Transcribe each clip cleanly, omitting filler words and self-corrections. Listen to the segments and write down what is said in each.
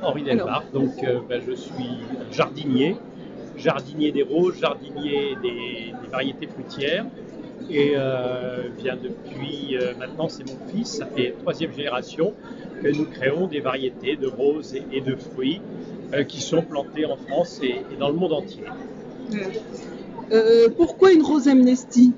Henri Delbar, donc je suis jardinier des roses, jardinier des variétés fruitières. Et bien depuis maintenant c'est mon fils, ça fait troisième génération que nous créons des variétés de roses et de fruits qui sont plantés en France et dans le monde entier. Pourquoi une rose amnesty?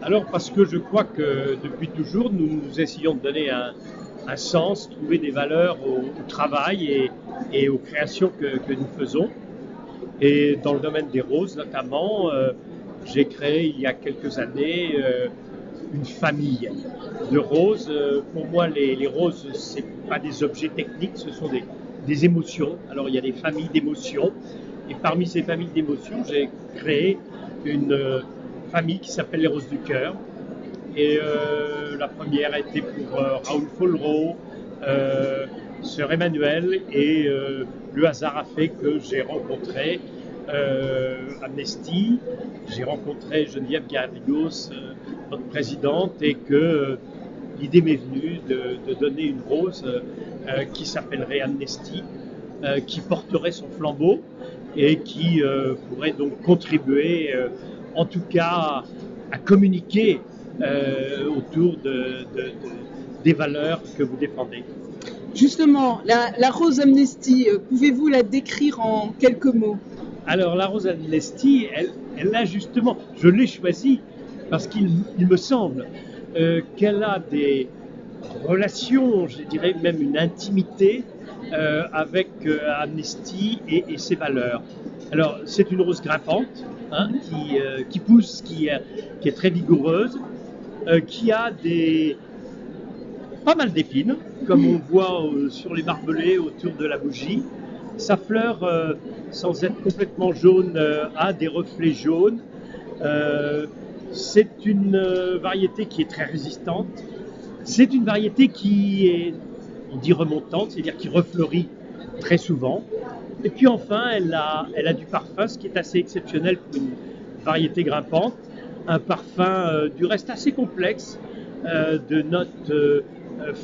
Alors parce que je crois que depuis toujours nous essayons de donner un sens, trouver des valeurs au travail et aux créations que nous faisons. Et dans le domaine des roses notamment, j'ai créé il y a quelques années une famille de roses. Pour moi, les roses, ce n'est pas des objets techniques, ce sont des émotions. Alors il y a des familles d'émotions. Et parmi ces familles d'émotions, j'ai créé une famille qui s'appelle les Roses du Cœur. Et la première a été pour Raoul Follereau, Sœur Emmanuelle, et le hasard a fait que j'ai rencontré Amnesty, j'ai rencontré Geneviève Garrigos, notre présidente, et que l'idée m'est venue de donner une rose qui s'appellerait Amnesty, qui porterait son flambeau et qui pourrait donc contribuer, en tout cas, à communiquer autour des valeurs que vous défendez. Justement, la rose amnesty, pouvez-vous la décrire en quelques mots? Alors la rose amnesty, elle a justement, je l'ai choisie parce qu'il me semble qu'elle a des relations, je dirais même une intimité avec Amnesty et ses valeurs. Alors c'est une rose grimpante qui pousse, qui est très vigoureuse, qui a pas mal d'épines, comme on voit sur les barbelés autour de la bougie. Sa fleur, sans être complètement jaune, a des reflets jaunes. C'est une variété qui est très résistante. C'est une variété qui est, on dit remontante, c'est-à-dire qui refleurit très souvent. Et puis enfin, elle a du parfum, ce qui est assez exceptionnel pour une variété grimpante. Un parfum du reste assez complexe, de notes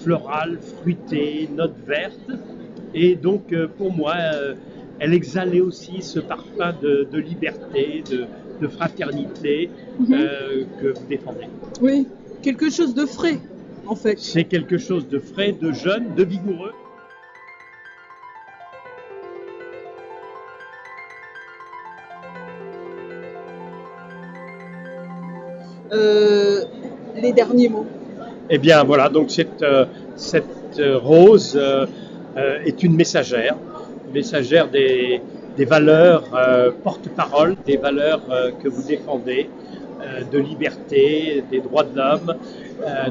florales, fruitées, notes vertes. Et donc pour moi, elle exhalait aussi ce parfum de liberté, de fraternité que vous défendez. Oui, quelque chose de frais en fait. C'est quelque chose de frais, de jeune, de vigoureux. Les derniers mots. Eh bien voilà, donc cette rose est une messagère des valeurs porte-parole, des valeurs que vous défendez, de liberté, des droits de l'homme,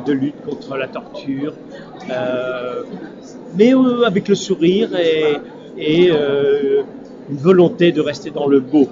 de lutte contre la torture, mais avec le sourire et une volonté de rester dans le beau.